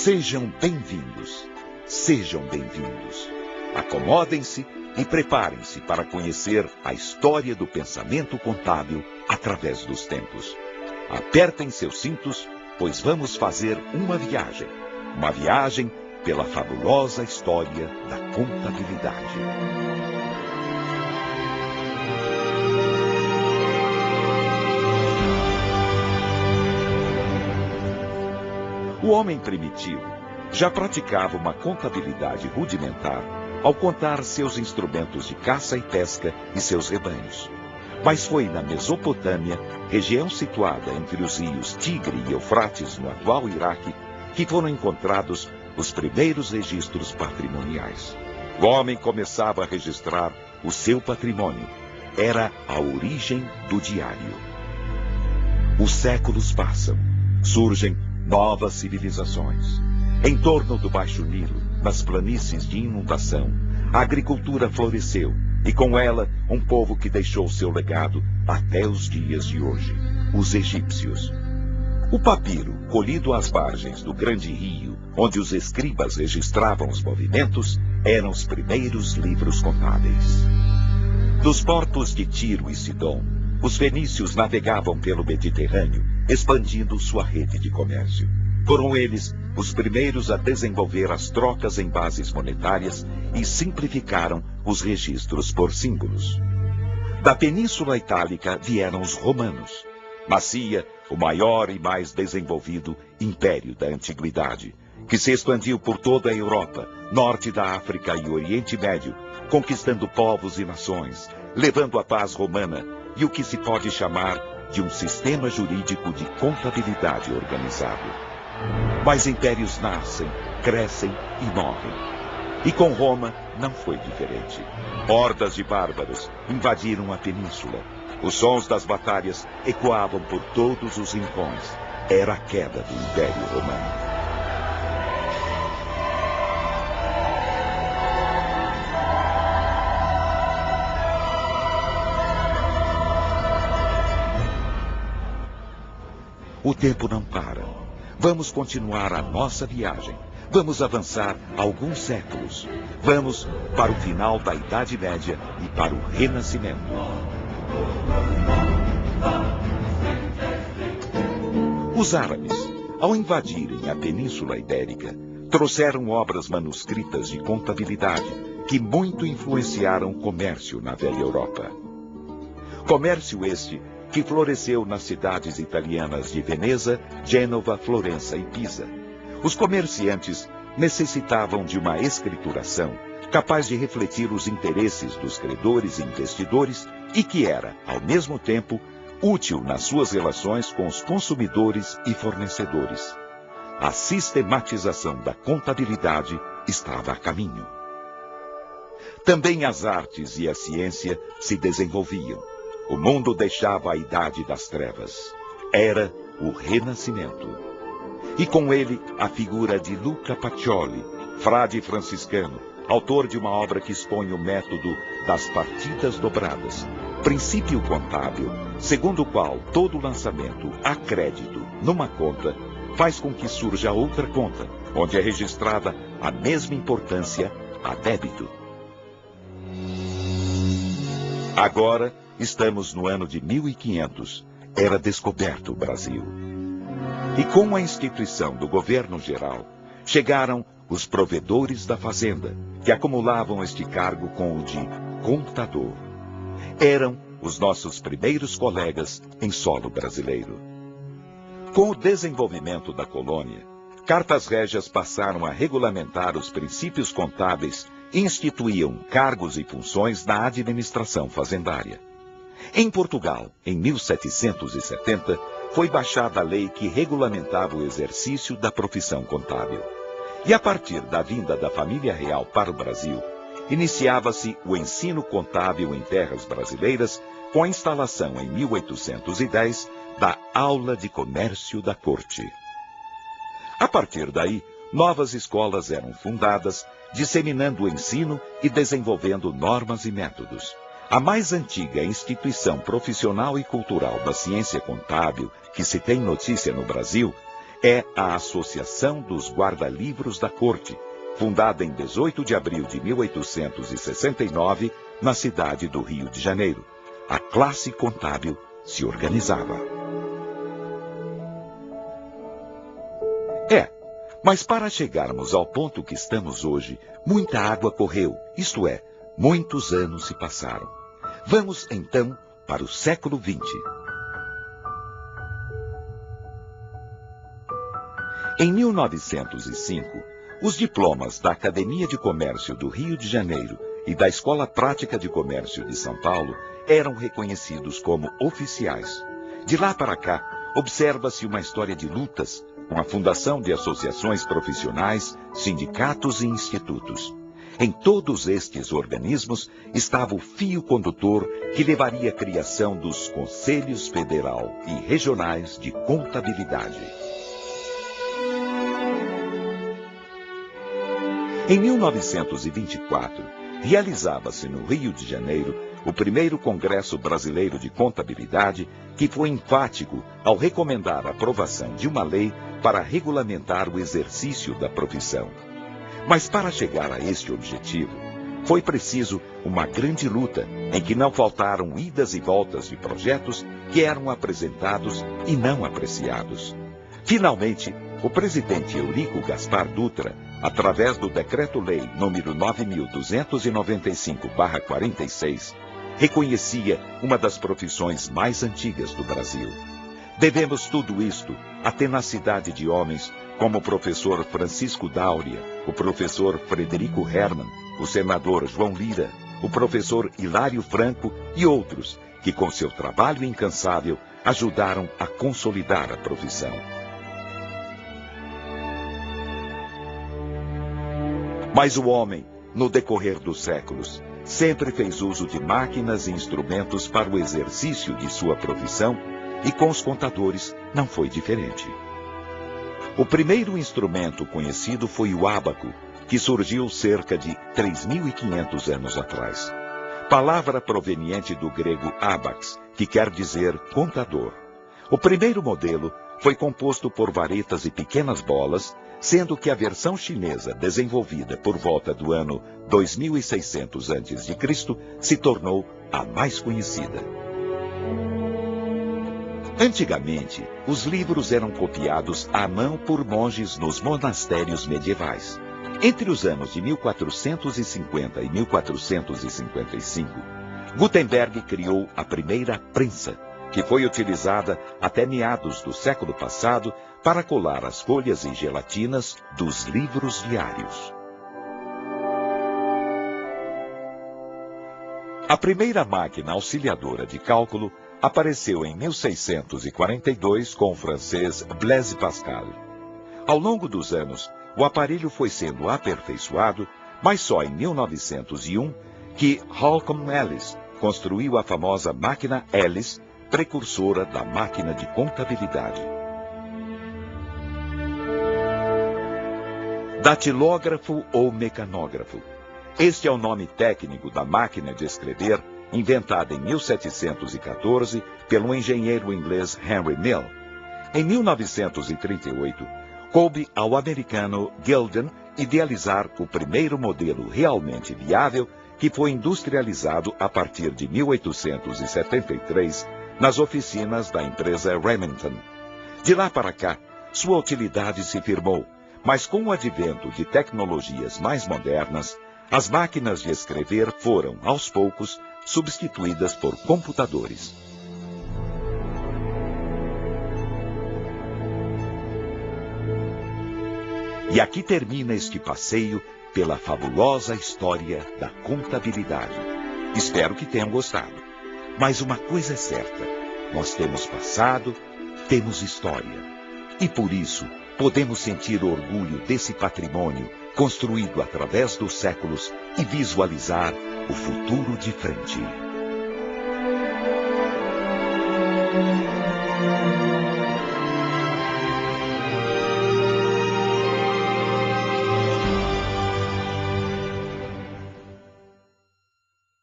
Sejam bem-vindos. Sejam bem-vindos. Acomodem-se e preparem-se para conhecer a história do pensamento contábil através dos tempos. Apertem seus cintos, pois vamos fazer uma viagem. Uma viagem pela fabulosa história da contabilidade. O homem primitivo já praticava uma contabilidade rudimentar ao contar seus instrumentos de caça e pesca e seus rebanhos. Mas foi na Mesopotâmia, região situada entre os rios Tigre e Eufrates, no atual Iraque, que foram encontrados os primeiros registros patrimoniais. O homem começava a registrar o seu patrimônio. Era a origem do diário. Os séculos passam. Surgem novas civilizações. Em torno do Baixo Nilo, nas planícies de inundação, a agricultura floresceu, e com ela um povo que deixou seu legado até os dias de hoje, os egípcios. O papiro, colhido às margens do grande rio, onde os escribas registravam os movimentos, eram os primeiros livros contábeis. Dos portos de Tiro e Sidom, os fenícios navegavam pelo Mediterrâneo, expandindo sua rede de comércio. Foram eles os primeiros a desenvolver as trocas em bases monetárias e simplificaram os registros por símbolos. Da Península Itálica vieram os romanos. Nascia o maior e mais desenvolvido império da antiguidade, que se expandiu por toda a Europa, norte da África e Oriente Médio, conquistando povos e nações, levando a paz romana e o que se pode chamar de um sistema jurídico de contabilidade organizado. Mas impérios nascem, crescem e morrem. E com Roma não foi diferente. Hordas de bárbaros invadiram a península. Os sons das batalhas ecoavam por todos os rincões. Era a queda do Império Romano. O tempo não para. Vamos continuar a nossa viagem. Vamos avançar alguns séculos. Vamos para o final da Idade Média e para o Renascimento. Os árabes, ao invadirem a Península Ibérica, trouxeram obras manuscritas de contabilidade que muito influenciaram o comércio na velha Europa. Comércio este que floresceu nas cidades italianas de Veneza, Gênova, Florença e Pisa. Os comerciantes necessitavam de uma escrituração capaz de refletir os interesses dos credores e investidores e que era, ao mesmo tempo, útil nas suas relações com os consumidores e fornecedores. A sistematização da contabilidade estava a caminho. Também as artes e a ciência se desenvolviam. O mundo deixava a idade das trevas. Era o Renascimento. E com ele a figura de Luca Pacioli, frade franciscano, autor de uma obra que expõe o método das partidas dobradas, princípio contábil, segundo o qual todo lançamento a crédito numa conta faz com que surja outra conta, onde é registrada a mesma importância a débito. Agora, estamos no ano de 1500. Era descoberto o Brasil. E com a instituição do governo geral, chegaram os provedores da fazenda, que acumulavam este cargo com o de contador. Eram os nossos primeiros colegas em solo brasileiro. Com o desenvolvimento da colônia, cartas régias passaram a regulamentar os princípios contábeis e instituíam cargos e funções na administração fazendária. Em Portugal, em 1770, foi baixada a lei que regulamentava o exercício da profissão contábil. E a partir da vinda da família real para o Brasil, iniciava-se o ensino contábil em terras brasileiras com a instalação em 1810 da Aula de Comércio da Corte. A partir daí, novas escolas eram fundadas, disseminando o ensino e desenvolvendo normas e métodos. A mais antiga instituição profissional e cultural da ciência contábil que se tem notícia no Brasil É a Associação dos Guarda-Livros da Corte, fundada em 18 de abril de 1869, na cidade do Rio de Janeiro. A classe contábil se organizava. Mas para chegarmos ao ponto que estamos hoje, muita água correu, isto é, muitos anos se passaram. Vamos, então, para o século XX. Em 1905, os diplomas da Academia de Comércio do Rio de Janeiro e da Escola Prática de Comércio de São Paulo eram reconhecidos como oficiais. De lá para cá, observa-se uma história de lutas, com a fundação de associações profissionais, sindicatos e institutos. Em todos estes organismos estava o fio condutor que levaria à criação dos Conselhos Federal e Regionais de Contabilidade. Em 1924, realizava-se no Rio de Janeiro o primeiro Congresso Brasileiro de Contabilidade, que foi enfático ao recomendar a aprovação de uma lei para regulamentar o exercício da profissão. Mas para chegar a este objetivo, foi preciso uma grande luta, em que não faltaram idas e voltas de projetos que eram apresentados e não apreciados. Finalmente, o presidente Eurico Gaspar Dutra, através do Decreto-Lei número 9.295/46, reconhecia uma das profissões mais antigas do Brasil. Devemos tudo isto à tenacidade de homens como o professor Francisco Dáurea, o professor Frederico Hermann, o senador João Lira, o professor Hilário Franco e outros que, com seu trabalho incansável, ajudaram a consolidar a profissão. Mas o homem, no decorrer dos séculos, sempre fez uso de máquinas e instrumentos para o exercício de sua profissão, e com os contadores não foi diferente. O primeiro instrumento conhecido foi o ábaco, que surgiu cerca de 3.500 anos atrás. Palavra proveniente do grego ábax, que quer dizer contador. O primeiro modelo foi composto por varetas e pequenas bolas, sendo que a versão chinesa, desenvolvida por volta do ano 2600 a.C., se tornou a mais conhecida. Antigamente, os livros eram copiados à mão por monges nos monastérios medievais. Entre os anos de 1450 e 1455, Gutenberg criou a primeira prensa, que foi utilizada até meados do século passado para colar as folhas e gelatinas dos livros diários. A primeira máquina auxiliadora de cálculo apareceu em 1642 com o francês Blaise Pascal. Ao longo dos anos, o aparelho foi sendo aperfeiçoado, mas só em 1901 que Holcomb Ellis construiu a famosa máquina Ellis, precursora da máquina de contabilidade. Datilógrafo ou mecanógrafo. Este é o nome técnico da máquina de escrever, inventada em 1714 pelo engenheiro inglês Henry Mill. Em 1938, coube ao americano Gilden idealizar o primeiro modelo realmente viável, que foi industrializado a partir de 1873 nas oficinas da empresa Remington. De lá para cá, sua utilidade se firmou, mas com o advento de tecnologias mais modernas, as máquinas de escrever foram, aos poucos, substituídas por computadores. E aqui termina este passeio pela fabulosa história da contabilidade. Espero que tenham gostado. Mas uma coisa é certa, nós temos passado, temos história. E por isso, podemos sentir orgulho desse patrimônio construído através dos séculos e visualizar o futuro de frente.